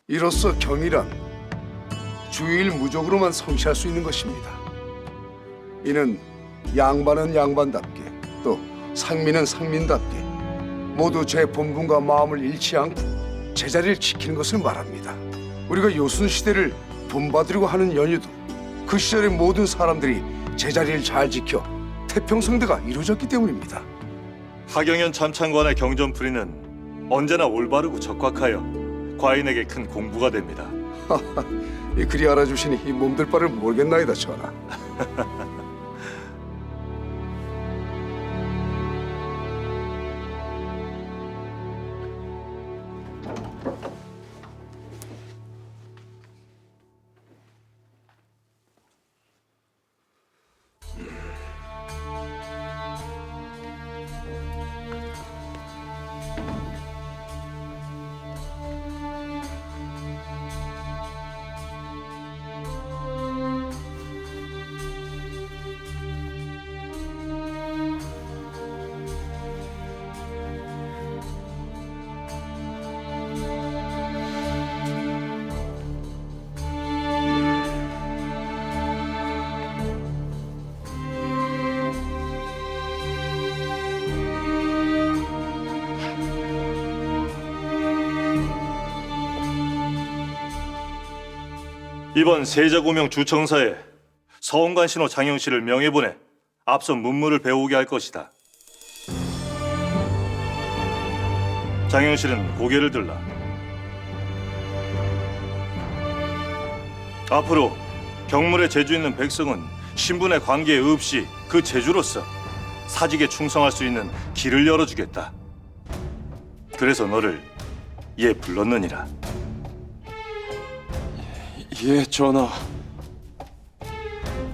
이로써 경이란 주일 무적으로만 성취할 수 있는 것입니다. 이는 양반은 양반답게 또 상민은 상민답게 모두 제 본분과 마음을 잃지 않고 제자리를 지키는 것을 말합니다. 우리가 요순 시대를 본받으려고 하는 연유도 그 시절의 모든 사람들이 제자리를 잘 지켜 태평성대가 이루어졌기 때문입니다. 하경연 참찬관의 경전풀이는 언제나 올바르고 적확하여 과인에게 큰 공부가 됩니다. 그리 알아주시니 이 몸들 바를 모르겠나이다 전하. 이번 세자고명 주청사에 서원관 신호 장영씨를 명예보내 앞서 문무를 배우게 할 것이다. 장영실은 고개를 들라. 앞으로 경물에 재주 있는 백성은 신분의 관계에 없이 그 재주로서 사직에 충성할 수 있는 길을 열어주겠다. 그래서 너를 예 불렀느니라. 예, 전하.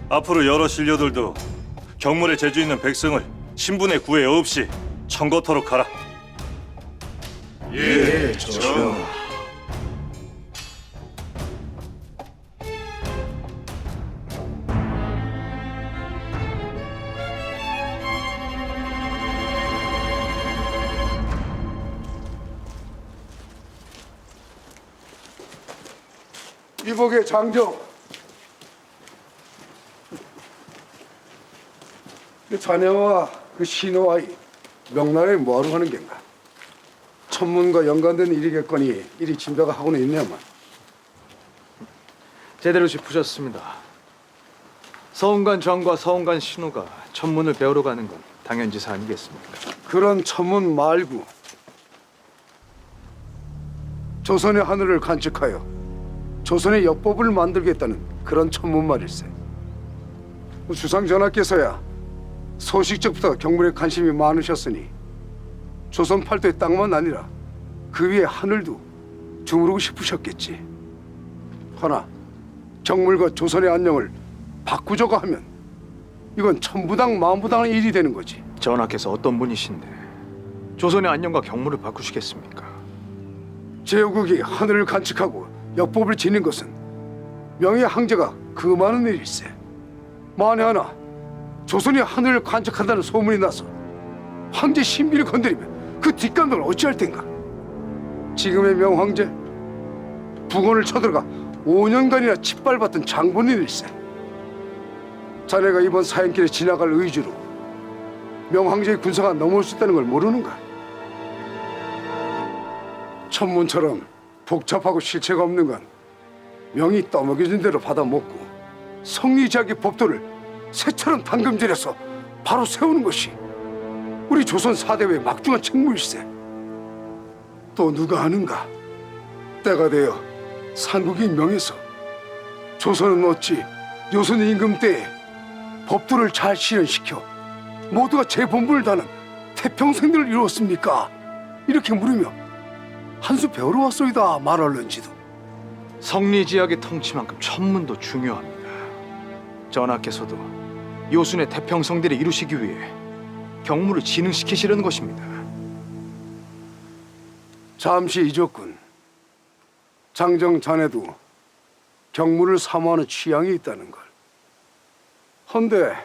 앞으로 여러 신료들도 경물에 재주 있는 백성을 신분의 구애 없이 청거토록 하라. 예, 전하. 이복의 장정. 그 자네와 그 신호와의 명나라에 뭐하러 하는 겐가? 천문과 연관된 일이겠거니 이리 짐작을 하고는 있네야만. 제대로 짚으셨습니다. 서원관 정과 서원관 신우가 천문을 배우러 가는 건 당연지사 아니겠습니까? 그런 천문 말고 조선의 하늘을 간직하여 조선의 역법을 만들겠다는 그런 천문 말일세. 주상 전하께서야 소식적부터 경물에 관심이 많으셨으니 조선 팔도의 땅만 아니라 그 위에 하늘도 주무르고 싶으셨겠지. 허나 경물과 조선의 안녕을 바꾸자고 하면 이건 천부당 만부당의 일이 되는 거지. 전하께서 어떤 분이신데 조선의 안녕과 경무를 바꾸시겠습니까? 제국이 하늘을 간직하고 역법을 지닌 것은 명예 황제가 그 많은 일일세. 만에 하나 조선이 하늘을 간직한다는 소문이 나서 황제 신비를 건드리면 그 뒷감당을 어찌할 텐가? 지금의 명황제 북원을 쳐들어가 5년간이나 짓밟았던 장본인일세. 자네가 이번 사행길에 지나갈 의지로 명황제의 군사가 넘어올 수 있다는 걸 모르는가? 천문처럼 복잡하고 실체가 없는 건 명이 떠먹여진 대로 받아먹고 성리지하게 법도를 새처럼 당금질해서 바로 세우는 것이 우리 조선 사대부의 막중한 책무일세. 또 누가 아는가? 때가 되어 삼국이 명해서 조선은 어찌 요선 임금 때에 법도를 잘 실현시켜 모두가 제 본분을 다하는 태평생들을 이루었습니까? 이렇게 물으며 한 수 배우러 왔소이다 말할런지도. 성리지약의 통치만큼 천문도 중요합니다. 전하께서도 요순의 태평성대를 이루시기 위해 경무를 진흥시키시려는 것입니다. 잠시 잊었군. 장정 자네도 경무를 사모하는 취향이 있다는 걸. 헌데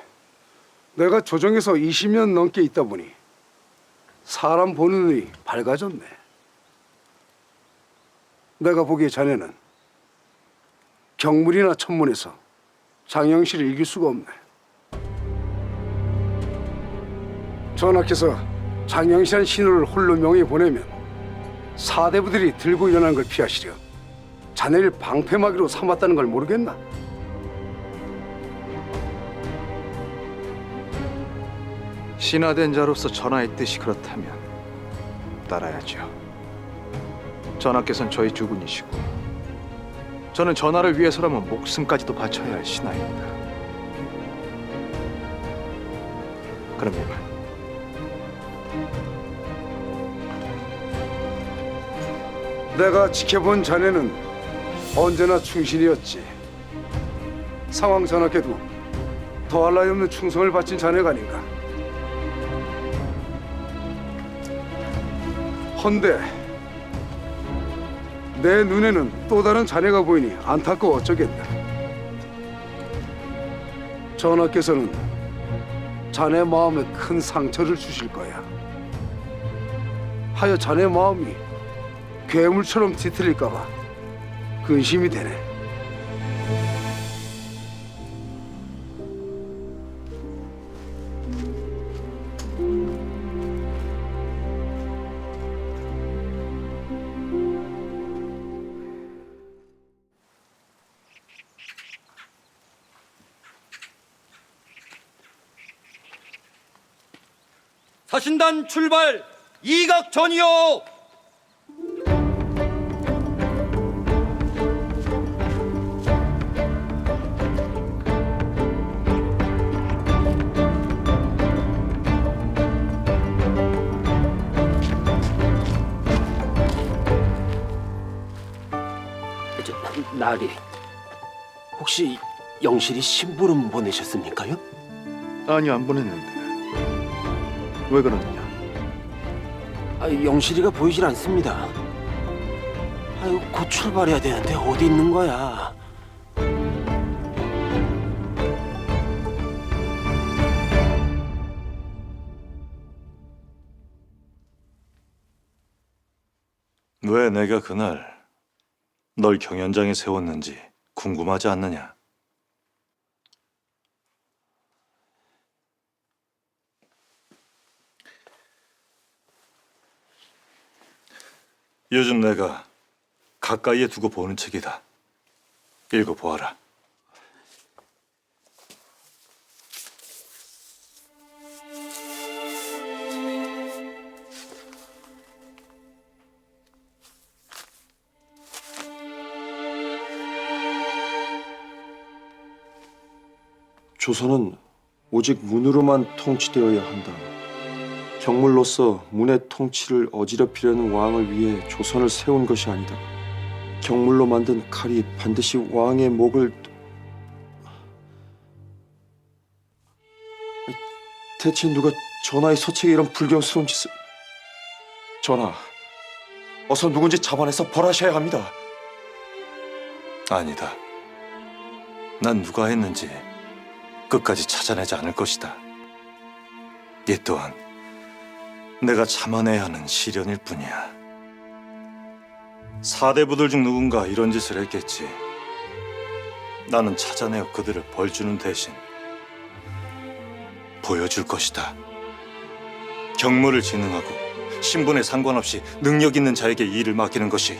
내가 조정에서 20년 넘게 있다 보니 사람 보는 눈이 밝아졌네. 내가 보기에 자네는 경물이나 천문에서 장영실을 이길 수가 없네. 전하께서 장영실한 신호를 홀로 명예 보내면 사대부들이 들고 일어나는 걸 피하시려 자네를 방패막이로 삼았다는 걸 모르겠나? 신하된 자로서 전하의 뜻이 그렇다면 따라야죠. 전하께서는 저희 주군이시고 저는 전하를 위해서라면 목숨까지도 바쳐야 할 신하입니다. 그럼 이만. 내가 지켜본 자네는 언제나 충신이었지. 상황 전하께도 더할 나위 없는 충성을 바친 자네가 아닌가. 헌데 내 눈에는 또 다른 자네가 보이니 안타까워 어쩌겠나. 전하께서는 자네 마음에 큰 상처를 주실 거야. 하여 자네 마음이 괴물처럼 뒤틀릴까봐 근심이 되네. 사신단 출발! 이각전이요! 나리, 혹시 영실이 심부름 보내셨습니까요? 아니요, 안 보냈는데. 왜 그러느냐? 영실이가 보이질 않습니다. 아유, 곧 출발해야 되는데 어디 있는 거야? 왜 내가 그날 널 경연장에 세웠는지 궁금하지 않느냐? 요즘 내가 가까이에 두고 보는 책이다. 읽어보아라. 조선은 오직 문으로만 통치되어야 한다. 경물로서 문의 통치를 어지럽히려는 왕을 위해 조선을 세운 것이 아니다. 경물로 만든 칼이 반드시 왕의 목을... 대체 누가 전하의 서책에 이런 불경스러운 짓을... 전하, 어서 누군지 잡아내서 벌하셔야 합니다. 아니다. 난 누가 했는지 끝까지 찾아내지 않을 것이다. 이 또한 내가 참아내야 하는 시련일 뿐이야. 사대부들 중 누군가 이런 짓을 했겠지. 나는 찾아내어 그들을 벌주는 대신 보여줄 것이다. 경무를 진흥하고 신분에 상관없이 능력 있는 자에게 이 일을 맡기는 것이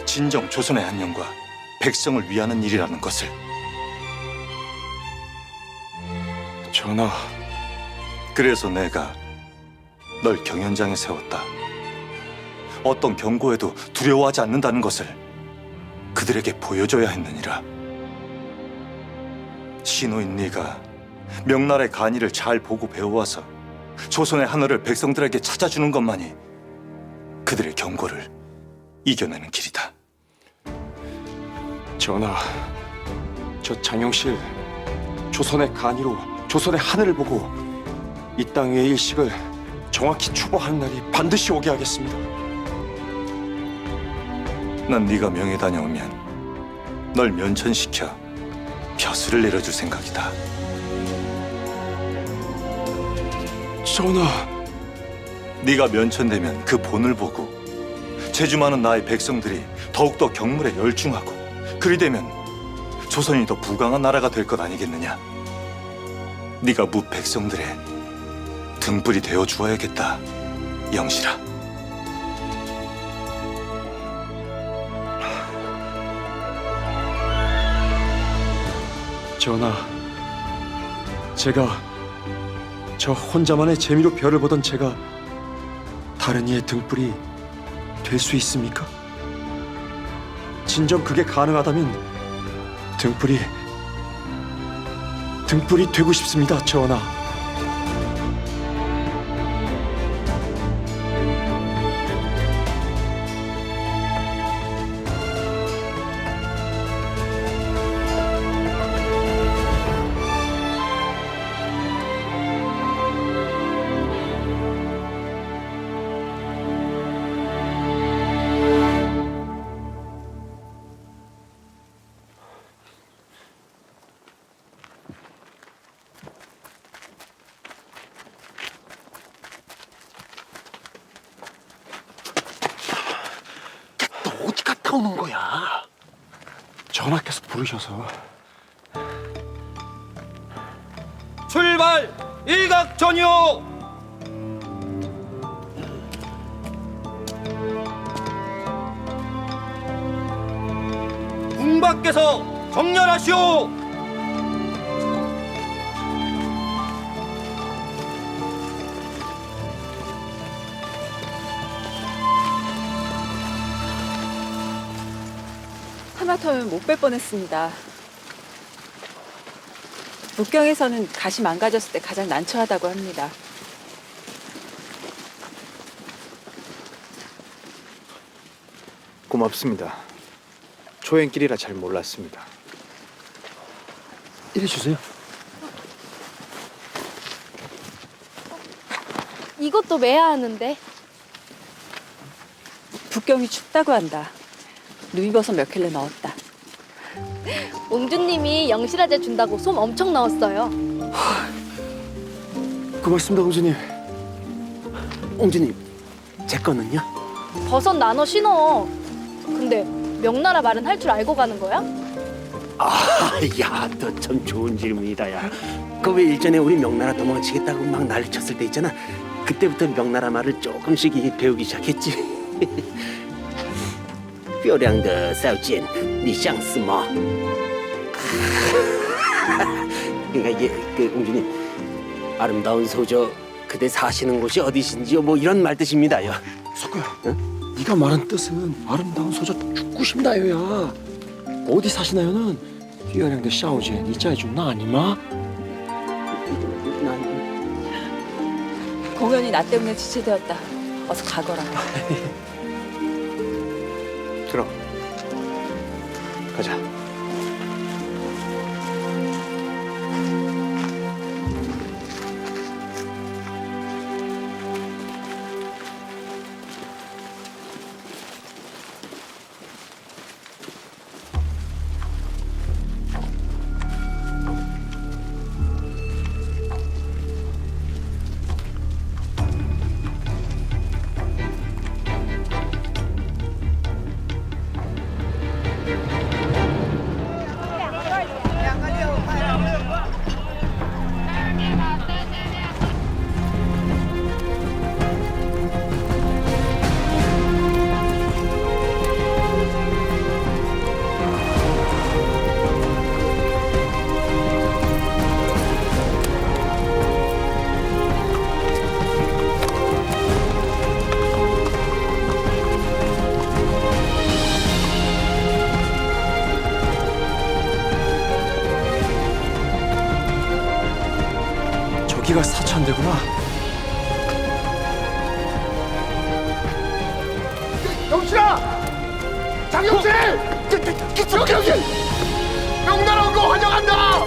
진정 조선의 안녕과 백성을 위하는 일이라는 것을. 전하, 그래서 내가 널 경연장에 세웠다. 어떤 경고에도 두려워하지 않는다는 것을 그들에게 보여줘야 했느니라. 신우인 네가 명나라의 간의를 잘 보고 배워와서 조선의 하늘을 백성들에게 찾아주는 것만이 그들의 경고를 이겨내는 길이다. 전하, 저 장영실 조선의 간이로 조선의 하늘을 보고 이 땅 위의 일식을 정확히 추보하는 날이 반드시 오게 하겠습니다. 난 네가 명예 다녀오면 널 면천시켜 벼슬을 내려줄 생각이다. 전하, 네가 면천되면 그 본을 보고 재주 많은 나의 백성들이 더욱더 경물에 열중하고 그리 되면 조선이 더 부강한 나라가 될 것 아니겠느냐? 네가 무 백성들의 등불이 되어 주어야겠다, 영실아. 전하, 제가 저 혼자만의 재미로 별을 보던 제가 다른 이의 등불이 될 수 있습니까? 진정 그게 가능하다면 등불이 되고 싶습니다, 전하. 너 어디 갔다 오는 거야? 전하께서 부르셔서. 출발 일각전이요. 궁 밖에서 정렬하시오. 하마터면 못 뺄 뻔했습니다. 북경에서는 가시 망가졌을 때 가장 난처하다고 합니다. 고맙습니다. 초행길이라 잘 몰랐습니다. 이리 주세요. 이것도 매야 하는데. 북경이 춥다고 한다. 누이버섯 몇 켤레 넣었다. 옹주님이 영실아재 준다고 솜 엄청 넣었어요. 고맙습니다, 공주님. 옹주님, 제 거는요? 버섯 나눠 신어. 근데 명나라 말은 할 줄 알고 가는 거야? 야, 너 참 좋은 질문이다, 야. 그 왜 일전에 우리 명나라 도망치겠다고 막 난리쳤을 때 있잖아. 그때부터 명나라 말을 조금씩 배우기 시작했지. 漂亮的少见，你想什么？ 그러니까 이게 그 공주님, 아름다운 소저 그대 사시는 곳이 어디신지요? 뭐 이런 말 뜻입니다요. 석구야, 네가 말한 뜻은 아름다운 소저 죽고 싶나요야. 어디 사시나요는 月亮的少姐你在住哪里吗? 공연이 나 때문에 지체되었다. 어서 가거라. 그럼 가자. 여기가 사천대구나. 영실아! 장영실! 장영실! 명나라 온 거 환영한다!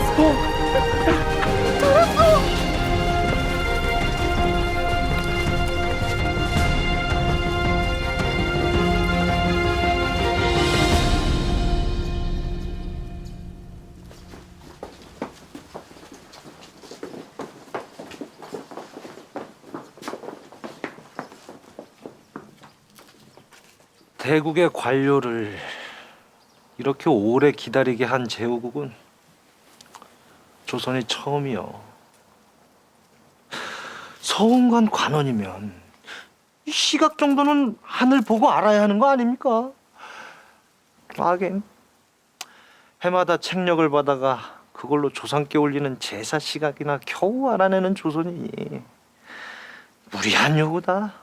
대국의 관료를 이렇게 오래 기다리게 한 제후국은 조선이 처음이요. 서운관 관원이면 이 시각 정도는 하늘 보고 알아야 하는 거 아닙니까? 하긴 해마다 책력을 받아가 그걸로 조상께 올리는 제사 시각이나 겨우 알아내는 조선이 무리한 요구다.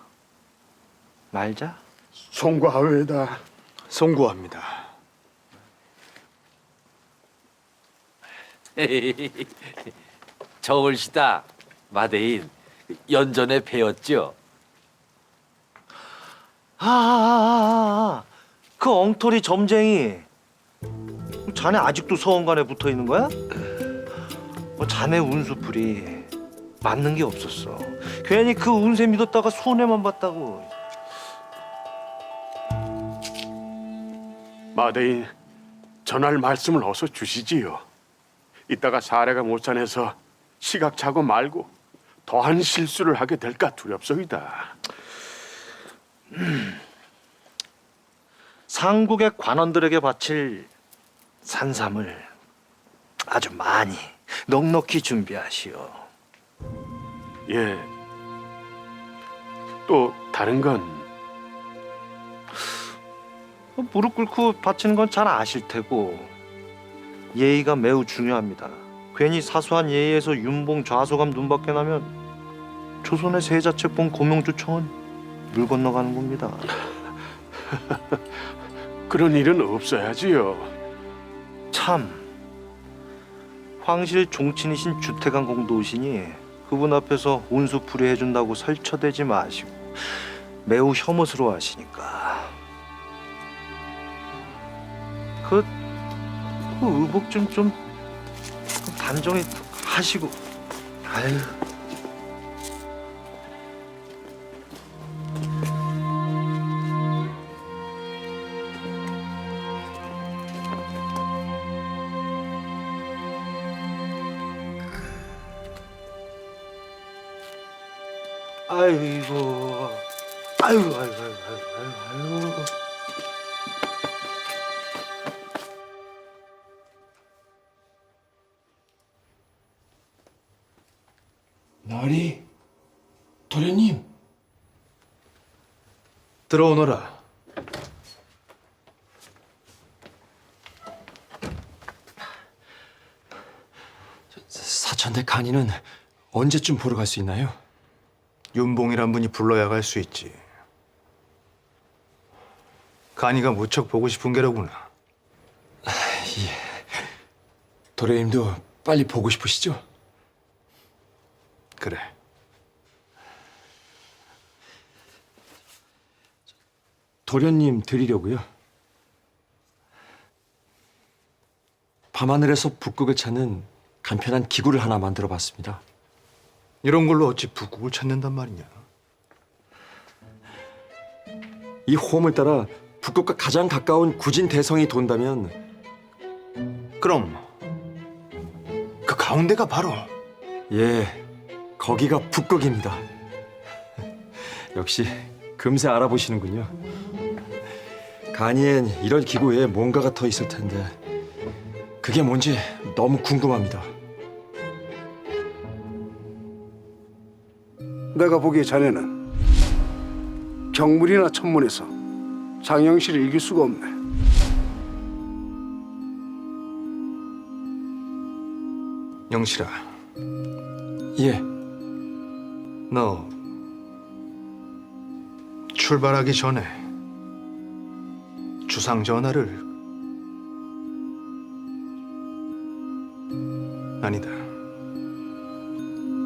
말자. 송구하오이다. 송구합니다. 저울시다 마대인 연전에 배웠죠. 그 엉터리 점쟁이. 자네 아직도 서원관에 붙어 있는 거야? 자네 운수풀이 맞는 게 없었어. 괜히 그 운세 믿었다가 손해만 봤다고. 마대인, 전할 말씀을 어서 주시지요. 이따가 사례가 못 전해서 시각 차고 말고 더한 실수를 하게 될까 두렵소이다. 상국의 관원들에게 바칠 산삼을 아주 많이 넉넉히 준비하시오. 예. 또 다른 건 무릎 꿇고 바치는 건 잘 아실 테고 예의가 매우 중요합니다. 괜히 사소한 예의에서 윤봉 좌소감 눈밖에 나면 조선의 세자책봉 고명주청은 물 건너가는 겁니다. 그런 일은 없어야지요. 참 황실 종친이신 주택안 공도시니 그분 앞에서 운수풀이 해준다고 설쳐대지 마시고 매우 혐오스러워 하시니까 그 의복 좀 단정히 하시고. 아유. 아이고, 아이고. 나리, 도련님. 들어오너라. 사천대 간이는 언제쯤 보러 갈 수 있나요? 윤봉이란 분이 불러야 갈 수 있지. 간이가 무척 보고 싶은 게로구나. 도련님도 빨리 보고 싶으시죠? 그래. 도련님 드리려고요. 밤하늘에서 북극을 찾는 간편한 기구를 하나 만들어봤습니다. 이런 걸로 어찌 북극을 찾는단 말이냐? 이 호흡을 따라 북극과 가장 가까운 구진 대성이 돈다면 그럼 그 가운데가 바로 예, 거기가 북극입니다. 역시 금세 알아보시는군요. 간이엔 이런 기구 외에 뭔가가 더 있을 텐데 그게 뭔지 너무 궁금합니다. 내가 보기에 자네는 경물이나 천문에서 장영실을 이길 수가 없네. 영실아, 예, 너 출발하기 전에 주상 전하를 아니다.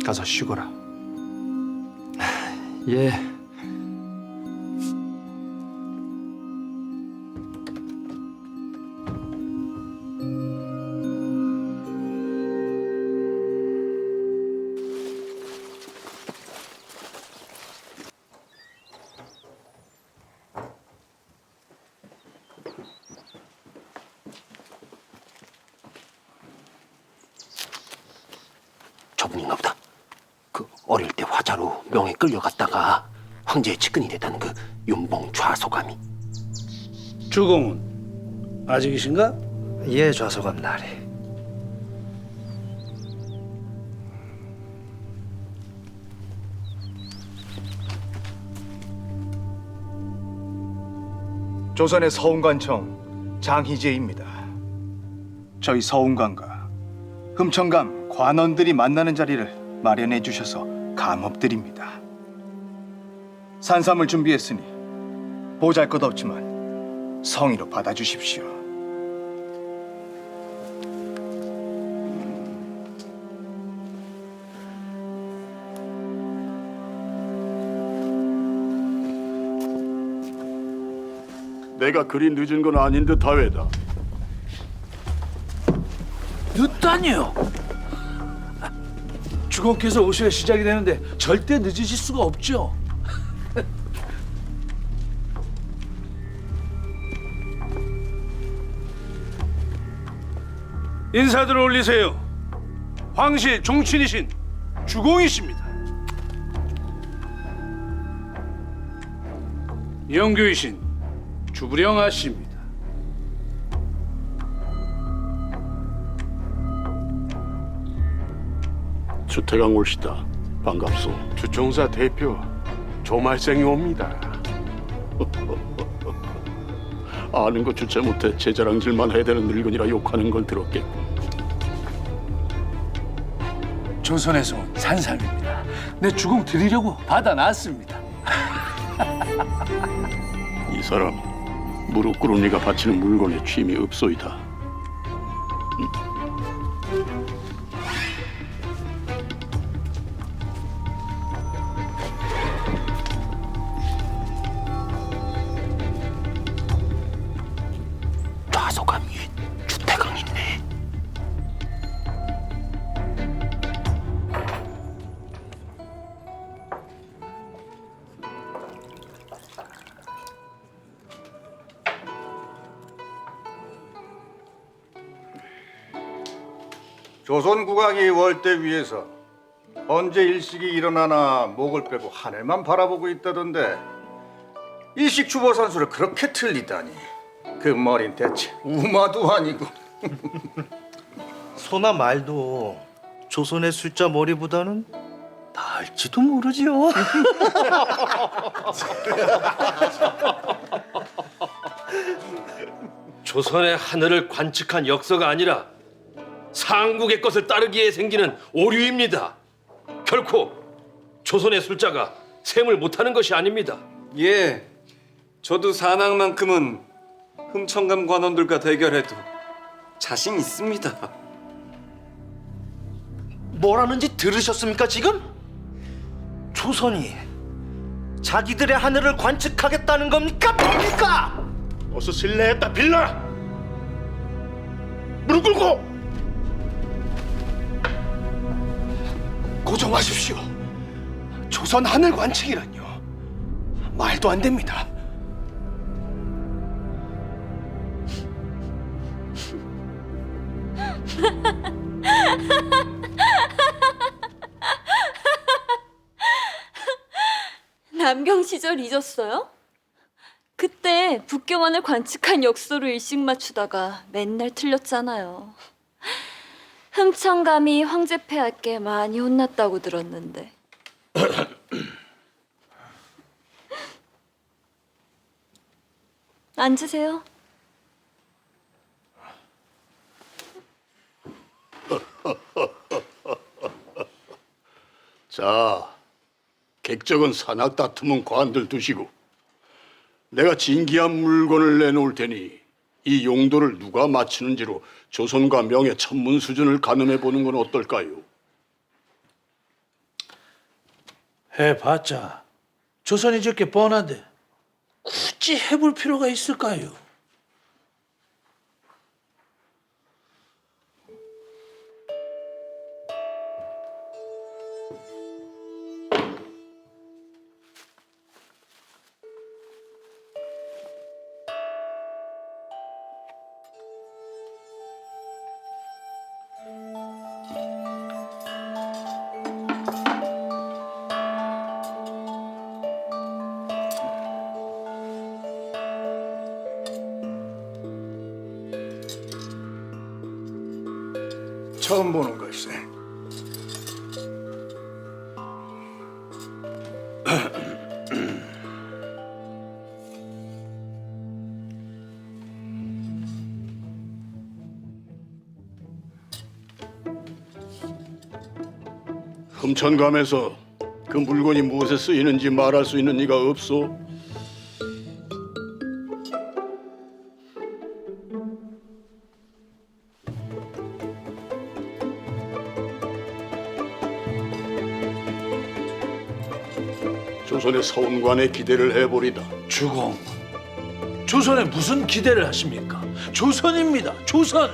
가서 쉬거라. 예. 저분인가 보다. 그 어릴 때 화자로 명에 끌려갔다가 황제의 측근이 됐다는 그 윤봉 좌소감이. 주공은 아직이신가? 예, 좌소감 나리. 조선의 서운관청 장희재입니다. 저희 서운관과 흠천감 관원들이 만나는 자리를 마련해 주셔서 감업드립니다. 산삼을 준비했으니 보잘것없지만 성의로 받아주십시오. 내가 그리 늦은 건 아닌 듯 하외다. 늦다니요. 주공께서 오셔야 시작이 되는데 절대 늦으실 수가 없죠. 인사들 올리세요. 황실 종친이신 주공이십니다. 영교이신 주부령 아씨입니다. 주태강 올시다. 반갑소. 주총사 대표 조말생이 옵니다. 아는 거 주체 못해 제 자랑질만 해야 되는 늙은이라 욕하는 걸 들었겠군. 조선에서 온 산삼입니다. 내 주공 드리려고 받아놨습니다. 이 사람 무릎 꿇은 네가 바치는 물건에 취임이 없소이다. 좌소감 위에 주태강 있네. 조선 국왕이 월대 위에서 언제 일식이 일어나나 목을 빼고 하늘만 바라보고 있다던데 일식 주보 산수를 그렇게 틀리다니 그 머린 대체 우마도 아니고. 소나 말도 조선의 숫자 머리보다는 나을지도 모르지요. 조선의 하늘을 관측한 역사가 아니라 상국의 것을 따르기 위해 생기는 오류입니다. 결코 조선의 숫자가 셈을 못하는 것이 아닙니다. 예, 저도 산악만큼은 흠천감 관원들과 대결해도 자신 있습니다. 뭐라는지 들으셨습니까 지금? 조선이 자기들의 하늘을 관측하겠다는 겁니까? 뭡니까? 어서 실례했다 빌라. 무릎 꿇고 고정하십시오. 조선 하늘 관측이란요 말도 안 됩니다. 남경 시절 잊었어요? 그때 북경환을 관측한 역소로 일식 맞추다가 맨날 틀렸잖아요. 흠천감이 황제폐하께 많이 혼났다고 들었는데. 앉으세요. 자, 객적은 산악 다툼은 관들 두시고 내가 진기한 물건을 내놓을 테니 이 용도를 누가 맞추는지로 조선과 명의 천문 수준을 가늠해 보는 건 어떨까요? 해봤자 조선이 저렇게 뻔한데 굳이 해볼 필요가 있을까요? 처음 보는 걸세. 흠천감에서 그 물건이 무엇에 쓰이는지 말할 수 있는 이가 없소? 조선의 서운관에 기대를 해보리다. 주공, 조선에 무슨 기대를 하십니까? 조선입니다. 조선.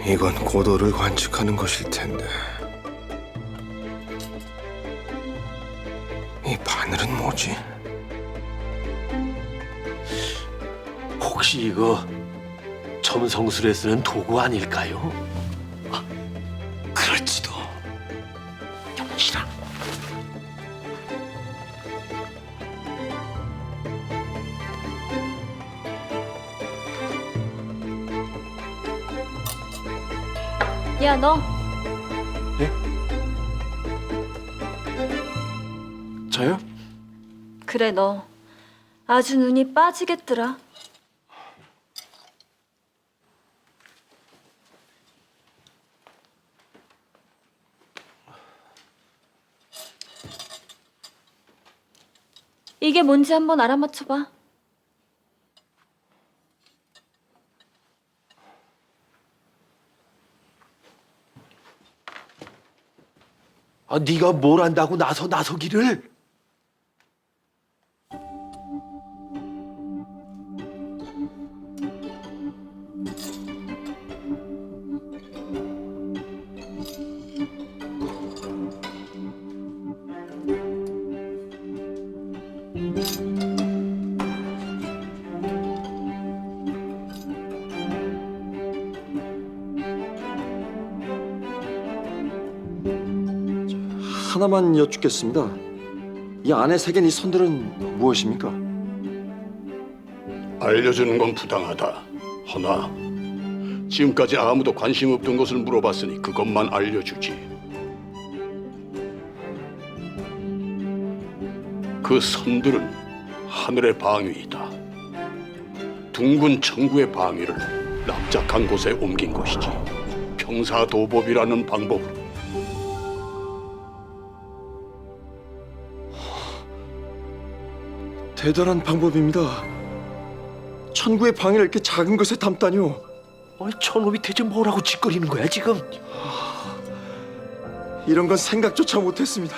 이건 고도를 관측하는 것일 텐데 이 바늘은 뭐지? 혹시 이거 점성술에 쓰는 도구 아닐까요? 그럴지도. 영치라. 야, 너. 저요? 그래, 너. 아주 눈이 빠지겠더라. 이게 뭔지 한번 알아맞혀봐. 네가 뭘 안다고 나서기를? 하나만 여쭙겠습니다. 이 안에 새긴 이 선들은 무엇입니까? 알려주는 건 부당하다. 허나 지금까지 아무도 관심 없던 것을 물어봤으니 그것만 알려주지. 그 선들은 하늘의 방위이다. 둥근 천구의 방위를 납작한 곳에 옮긴 것이지. 평사도법이라는 방법으로. 대단한 방법입니다. 천구의 방해를 이렇게 작은 것에 담다니요. 저놈이 대체 뭐라고 짓거리는 거야 지금? 이런 건 생각조차 못했습니다.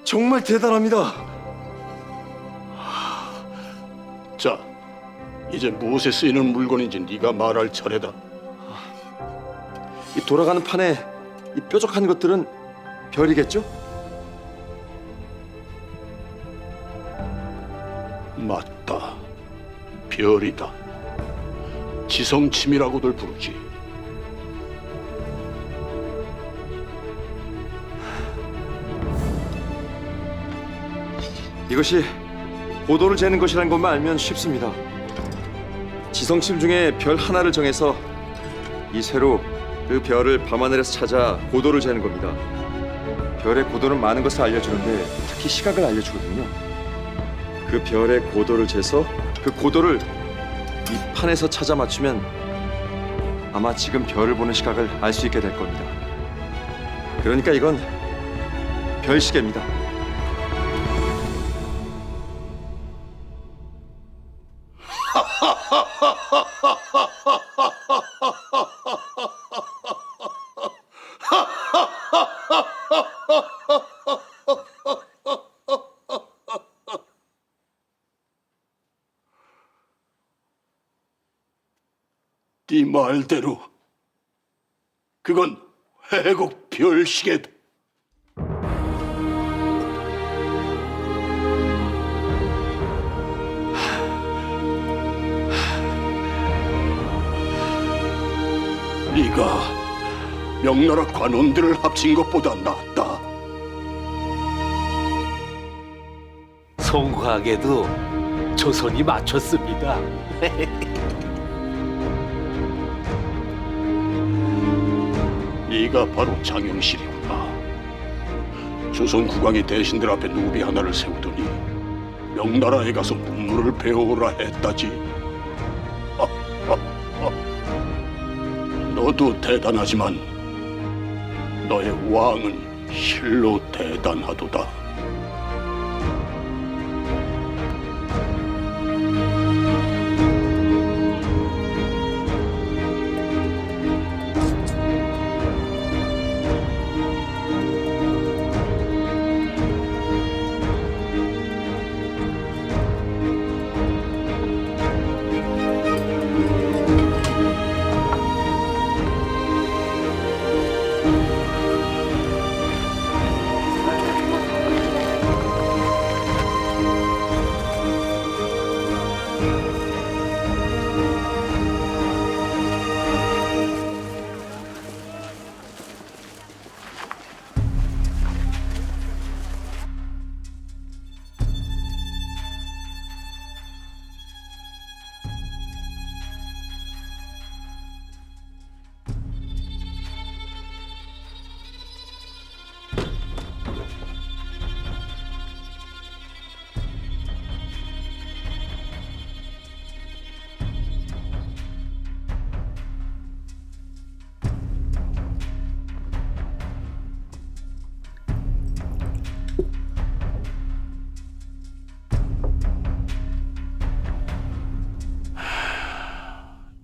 정말 대단합니다. 자, 이제 무엇에 쓰이는 물건인지 네가 말할 차례다. 이 돌아가는 판에 이 뾰족한 것들은 별이겠죠? 맞다. 별이다. 지성침이라고들 부르지. 이것이 고도를 재는 것이라는 것만 알면 쉽습니다. 지성침 중에 별 하나를 정해서 이 쇠로 그 별을 밤하늘에서 찾아 고도를 재는 겁니다. 별의 고도는 많은 것을 알려주는데 특히 시각을 알려주거든요. 그 별의 고도를 재서 그 고도를 이 판에서 찾아 맞추면 아마 지금 별을 보는 시각을 알 수 있게 될 겁니다. 그러니까 이건 별시계입니다. 네 말대로 그건 회국 별시계다. 명나라 관원들을 합친 것보다 낫다. 송구하게도 조선이 맞췄습니다. 네가 바로 장영실이구나. 조선 국왕이 대신들 앞에 누비 하나를 세우더니 명나라에 가서 문물을 배워오라 했다지. 너도 대단하지만 너의 왕은 실로 대단하도다.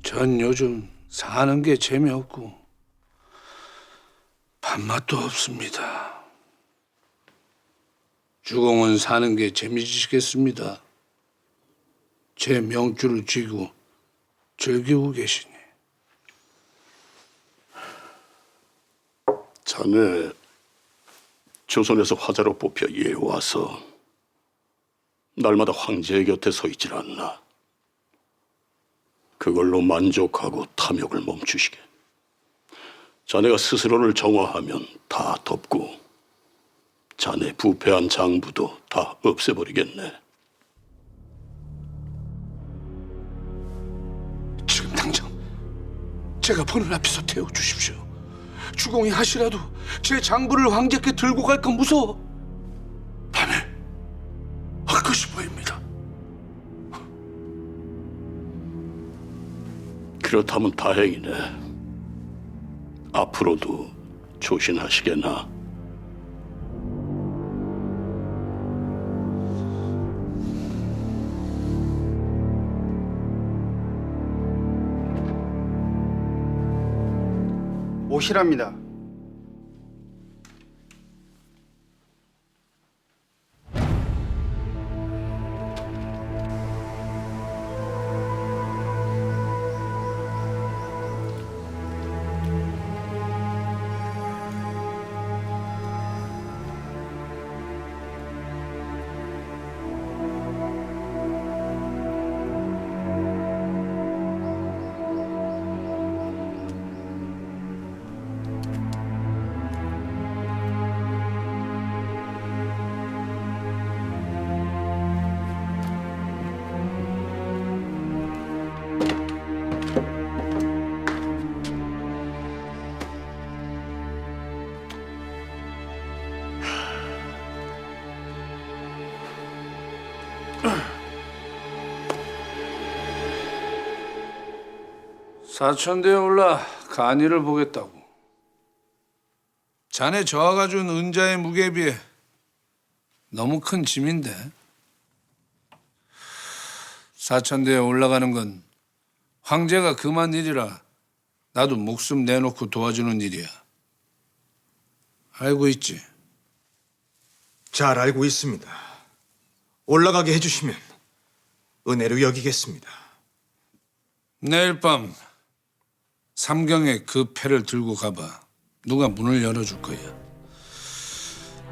전 요즘 사는 게 재미없고 밥맛도 없습니다. 주공은 사는 게 재미지겠습니다. 제 명주를 쥐고 즐기고 계시니. 자네 조선에서 화자로 뽑혀 이에 와서 날마다 황제의 곁에 서 있질 않나. 그걸로 만족하고 탐욕을 멈추시게. 자네가 스스로를 정화하면 다 덮고 자네 부패한 장부도 다 없애버리겠네. 지금 당장 제가 보는 앞에서 태워주십시오. 주공이 하시라도 제 장부를 황제께 들고 갈까 무서워. 밤에 헛것이 보입니다. 그렇다면 다행이네. 앞으로도 조심하시게나. 오시랍니다. 사천대에 올라 간이를 보겠다고. 자네 저하가 준 은자의 무게에 비해 너무 큰 짐인데. 사천대에 올라가는 건 황제가 금한 일이라 나도 목숨 내놓고 도와주는 일이야. 알고 있지? 잘 알고 있습니다. 올라가게 해주시면 은혜로 여기겠습니다. 내일 밤 삼경에 그 패를 들고 가봐. 누가 문을 열어줄 거야.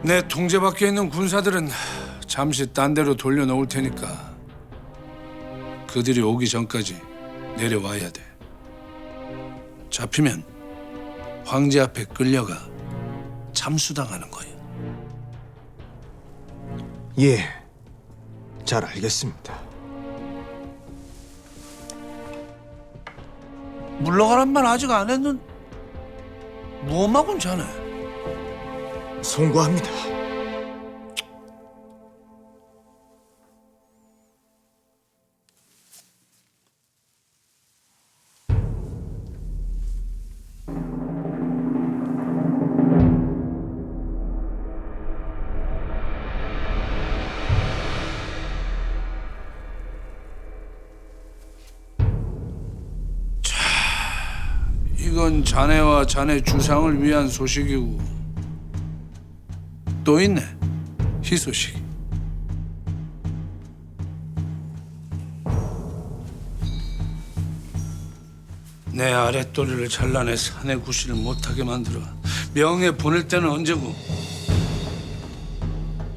내 통제 밖에 있는 군사들은 잠시 딴 데로 돌려놓을 테니까 그들이 오기 전까지 내려와야 돼. 잡히면 황제 앞에 끌려가 참수당하는 거야. 예, 잘 알겠습니다. 물러가란 말 아직 안 했는 무엄하군 자네. 송구합니다. 이건 자네와 자네 주상을 위한 소식이고 또 있네, 희소식. 내 아랫도리를 잘라내 사내 구실을 못하게 만들어 명예 보낼 때는 언제고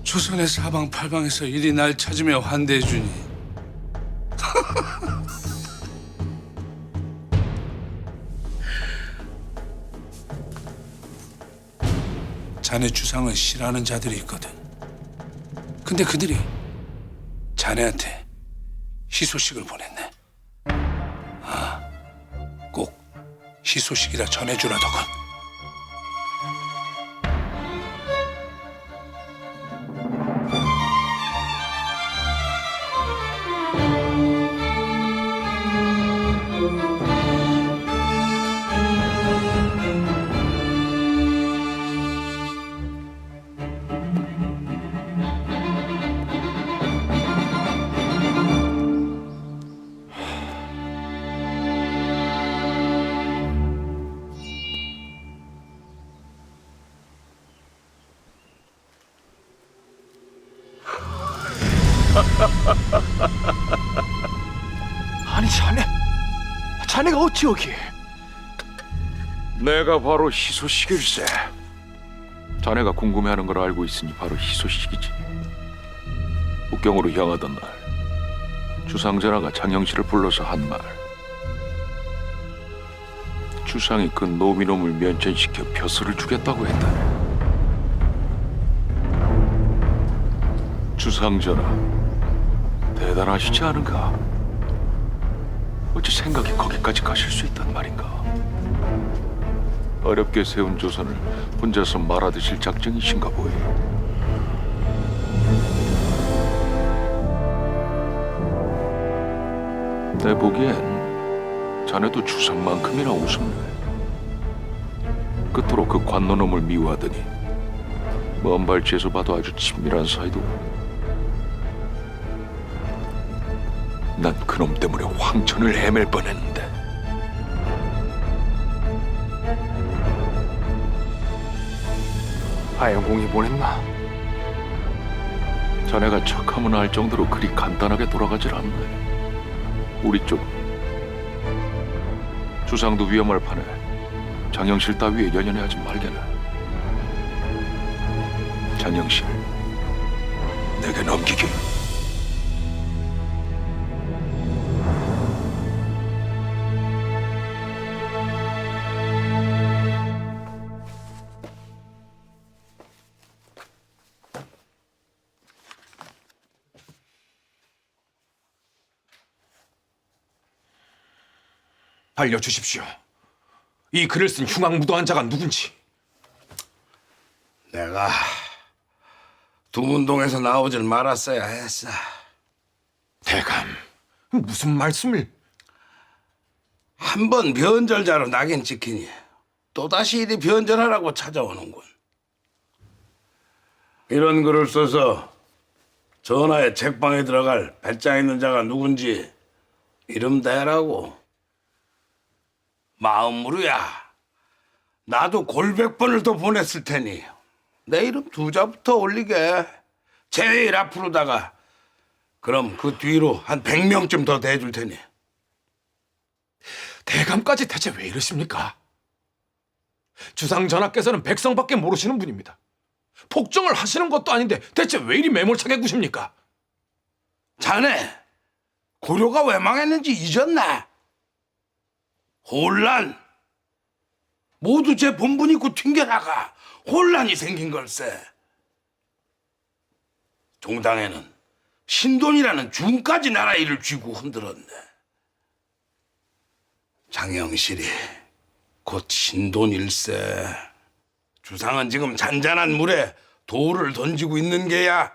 조선의 사방팔방에서 이리 날 찾으며 환대해주니 자네 주상을 싫어하는 자들이 있거든. 근데 그들이 자네한테 희소식을 보냈네. 꼭 희소식이라 전해주라더군. 아니 자네가 어찌 여기? 내가 바로 희소식일세. 자네가 궁금해하는 걸 알고 있으니 바로 희소식이지. 북경으로 향하던 날 주상전하가 장영실을 불러서 한 말. 주상이 그 노미놈을 면전시켜 벼슬을 주겠다고 했다. 주상전하, 대단하시지 않은가? 어찌 생각이 거기까지 가실 수 있단 말인가? 어렵게 세운 조선을 혼자서 말아드실 작정이신가 보이. 내 보기엔 자네도 주상만큼이나 우습네. 끝으로 그 관노놈을 미워하더니 먼 발치에서 봐도 아주 친밀한 사이도. 난 그놈 때문에 황천을 헤맬 뻔했는데. 하영공이 보냈나? 자네가 척하면 알 정도로 그리 간단하게 돌아가질 않네. 우리 쪽 주상도 위험할 판에 장영실 따위에 연연해하지 말게나. 장영실 내게 넘기게. 알려주십시오. 이 글을 쓴 흉악무도한 자가 누군지. 내가 두문동에서 나오질 말았어야 했어. 대감, 무슨 말씀을? 한 번 변절자로 낙인 찍히니 또다시 이리 변절하라고 찾아오는군. 이런 글을 써서 전하의 책방에 들어갈 배짱 있는 자가 누군지 이름 대라고. 마음으로야 나도 골백번을 더 보냈을 테니 내 이름 두 자부터 올리게. 제일 앞으로다가 그럼 그 뒤로 한 100명쯤 더 대줄 테니. 대감까지 대체 왜 이러십니까? 주상 전하께서는 백성밖에 모르시는 분입니다. 폭정을 하시는 것도 아닌데 대체 왜 이리 매몰차게 구십니까? 자네 고려가 왜 망했는지 잊었나? 혼란, 모두 제 본분 잊고 튕겨나가 혼란이 생긴 걸세. 종당에는 신돈이라는 중까지 나라 일을 쥐고 흔들었네. 장영실이 곧 신돈일세. 주상은 지금 잔잔한 물에 돌을 던지고 있는 게야.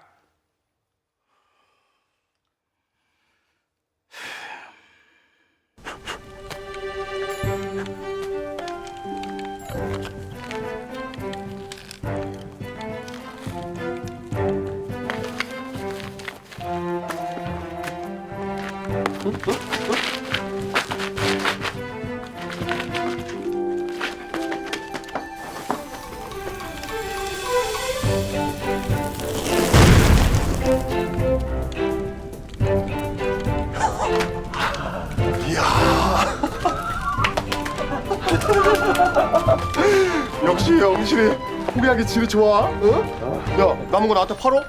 역시 영실이 포기하기 질이 좋아. 야, 남은 거 나한테 팔어?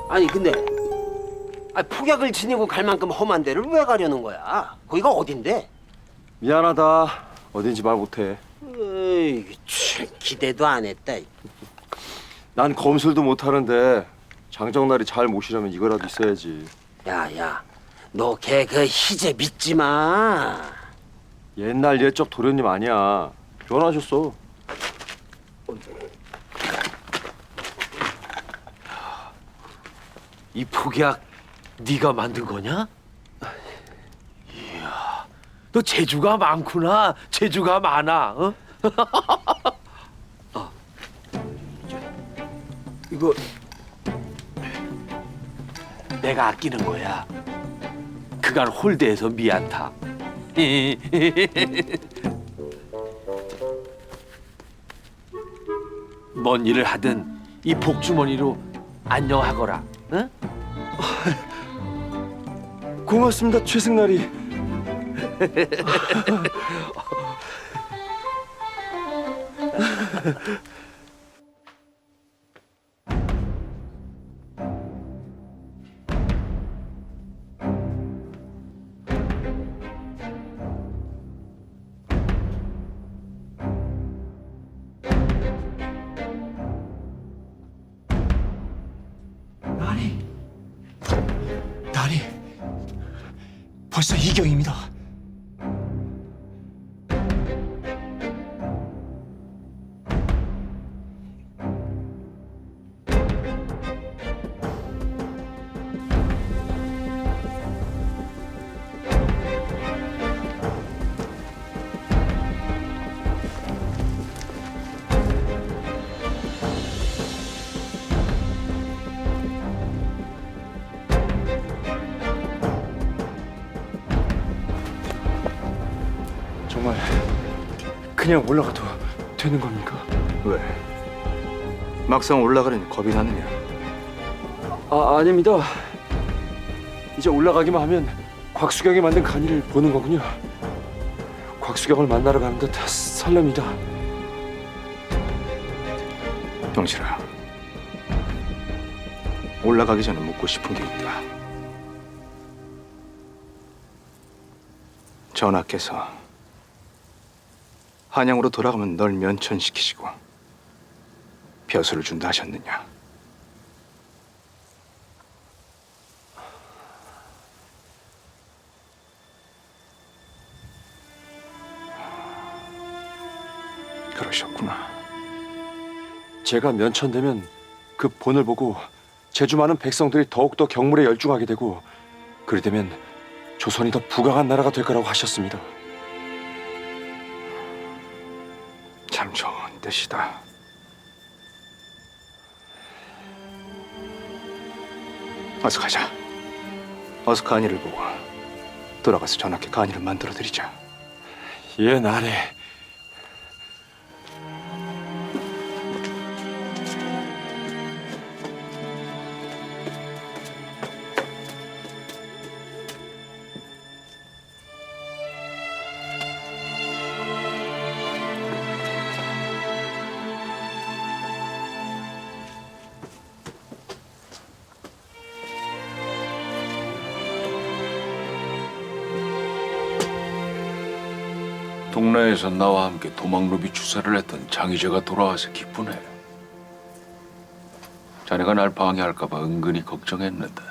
아니 근데 폭약을 지니고 갈 만큼 험한 데를 왜 가려는 거야? 거기가 어딘데? 미안하다. 어딘지 말 못해. 에이, 참, 기대도 안 했다. 난 검술도 못하는데 장정날이 잘 모시려면 이거라도 있어야지. 야야, 너 걔 그 희재 믿지 마. 옛날 옛적 도련님 아니야. 전화하셨어. 이 폭약 네가 만든 거냐? 이야, 너 재주가 많구나. 재주가 많아. 어? 이거 내가 아끼는 거야. 그간 홀대해서 미안타. 뭔 일을 하든 이 복주머니로 안녕하거라. 응? 고맙습니다, 최승날이. 날이 벌써 이경입니다. 정말 그냥 올라가도 되는 겁니까? 왜? 막상 올라가려니 겁이 나느냐? 아닙니다. 이제 올라가기만 하면 곽수경이 만든 간이를 보는 거군요. 곽수경을 만나러 가는 듯 설렙니다. 영실아, 올라가기 전에 묻고 싶은 게 있다. 전하께서 한양으로 돌아가면 널 면천시키시고 벼슬을 준다 하셨느냐? 그러셨구나. 제가 면천되면 그 본을 보고 재주 많은 백성들이 더욱더 경물에 열중하게 되고 그리 되면 조선이 더 부강한 나라가 될 거라고 하셨습니다. 참 좋은 뜻이다. 어서 가자. 어서 간이를 보고 돌아가서 전하께 간이를 만들어 드리자. 예, 나래. 동네에서 나와 함께 도망노비 추사를 했던 장희재가 돌아와서 기쁘네. 자네가 날 방해할까 봐 은근히 걱정했는데.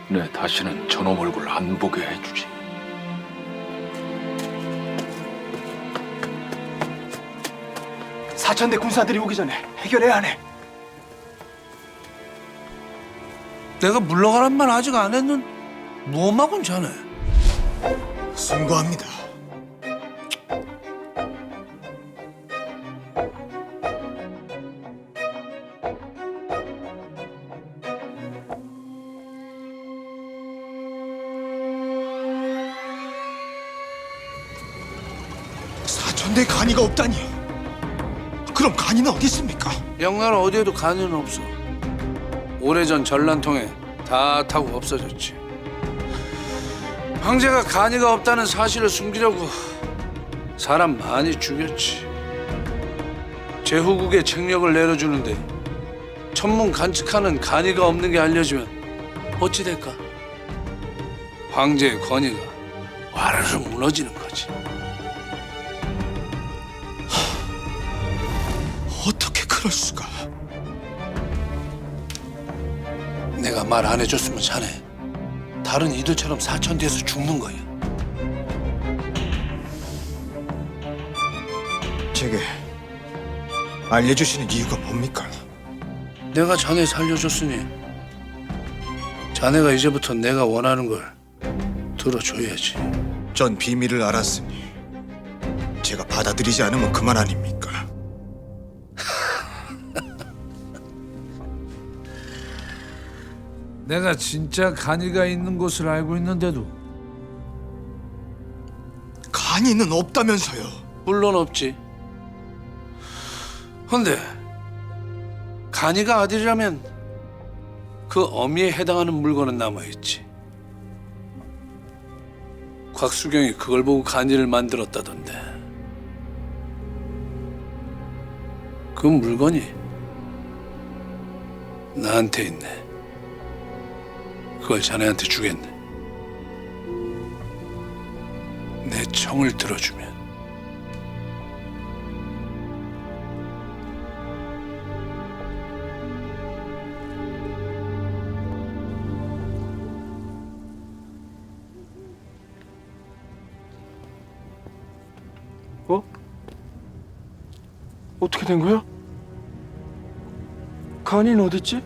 네, 다시는 저놈 얼굴 안 보게 해주지. 사천대 군사들이 오기 전에 해결해야 하네. 내가 물러가란 말 아직 안 했는 무엄하군 자네. 순고합니다. 사천대 간이가 없다니요. 그럼 간이는 어디 있습니까? 명나라 어디에도 간이는 없어. 오래전 전란통에 다 타고 없어졌지. 황제가 간이가 없다는 사실을 숨기려고 사람 많이 죽였지. 제후국에 책력을 내려주는데 천문 간직하는 간이가 없는 게 알려지면 어찌 될까? 황제의 권위가 와르르 무너지는 거지. 어떻게 그럴 수가? 내가 말 안 해줬으면 자네 다른 이들처럼 사천대에서 죽는 거야. 제게 알려주시는 이유가 뭡니까? 내가 자네 살려줬으니 자네가 이제부터 내가 원하는 걸 들어줘야지. 전 비밀을 알았으니 제가 받아들이지 않으면 그만 아닙니까? 내가 진짜 간이가 있는 곳을 알고 있는데도 간이는 없다면서요. 물론 없지. 근데 간이가 아들이라면 그 어미에 해당하는 물건은 남아있지. 곽수경이 그걸 보고 간이를 만들었다던데. 그 물건이 나한테 있네. 그걸 자네한테 주겠네. 내 청을 들어주면. 어? 어떻게 된 거야? 간이는 어딨지?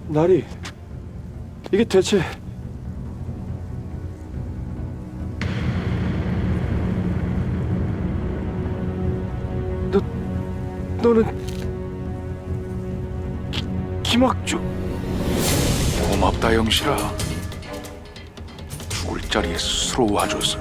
나리, 이게 대체 너는 김학주. 고맙다 영실아. 죽을 자리에 스스로 와줘서.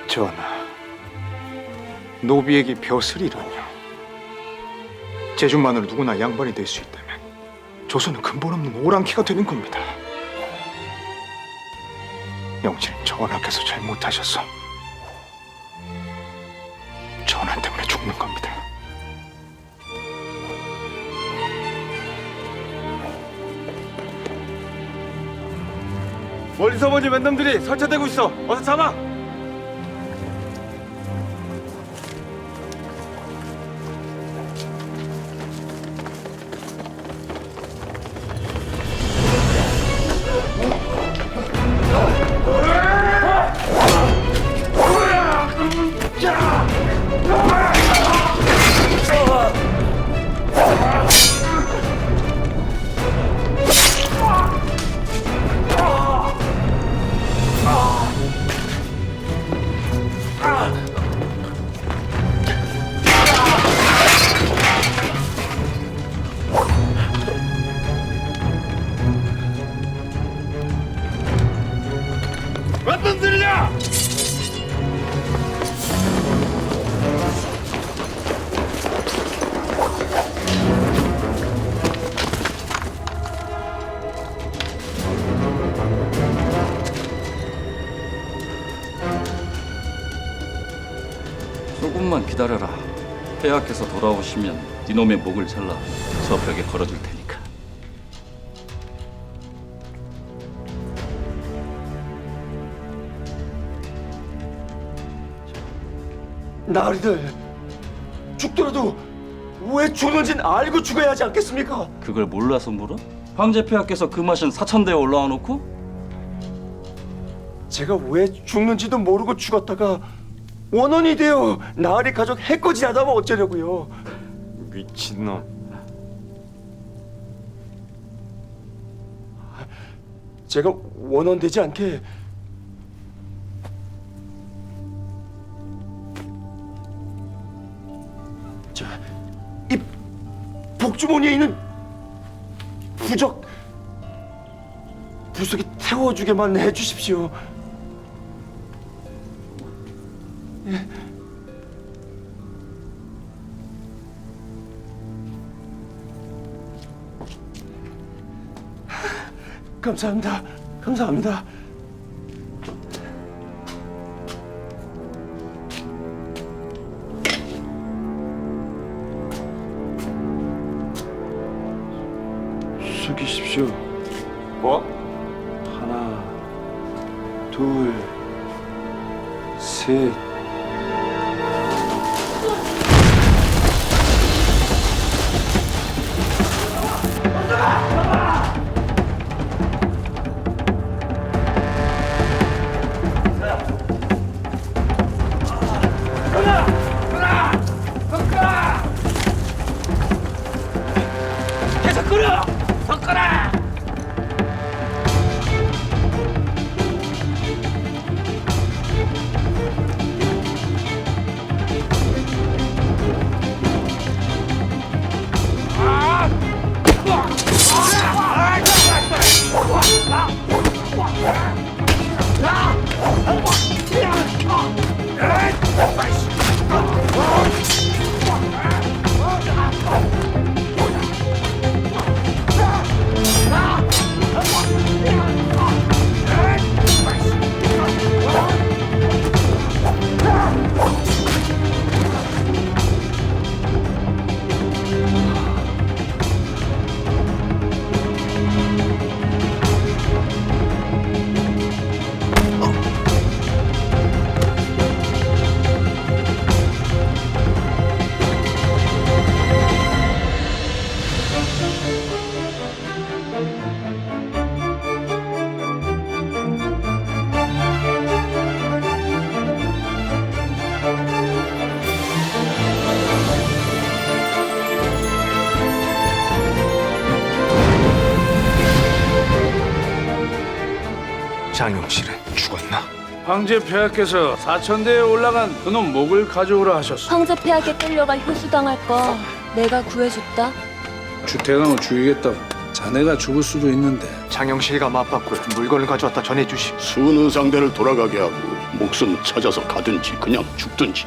전하, 노비에게 벼슬이라뇨. 재주만으로 누구나 양반이 될 수 있다면 조선은 근본 없는 오랑캐가 되는 겁니다. 영신은 전하께서 잘못하셔서 전하 때문에 죽는 겁니다. 멀리서 보니 몇 놈들이 설치되고 있어. 어서 잡아. 몇 놈들이냐? 조금만 기다려라. 폐하께서 돌아오시면 네놈의 목을 잘라 저 벽에 걸어줄 테니까. 나으리들 죽더라도 왜 죽는진 알고 죽어야 하지 않겠습니까? 그걸 몰라서 물어? 황제 폐하께서 그 맛은 사천대에 올라와 놓고? 제가 왜 죽는지도 모르고 죽었다가 원혼이 되어 나으리 가족 해코지하다면 어쩌려고요? 미친놈. 제가 원혼 되지 않게 이 복주머니에 있는 부석이 태워주게만 해주십시오. 예. 감사합니다. 감사합니다. 숙이십시오. 뭐? 하나, 둘, 셋. 계속 끌어! 더 끌어! 장용실은 죽었나? 황제 폐하께서 사천대에 올라간 그놈 목을 가져오라 하셨어. 황제 폐하께 끌려가 효수당할 거 내가 구해줬다. 주택왕을 죽이겠다고 자네가 죽을 수도 있는데. 장영실과 맞받고 물건을 가져왔다 전해주시. 순의상대를 돌아가게 하고 목숨 찾아서 가든지 그냥 죽든지.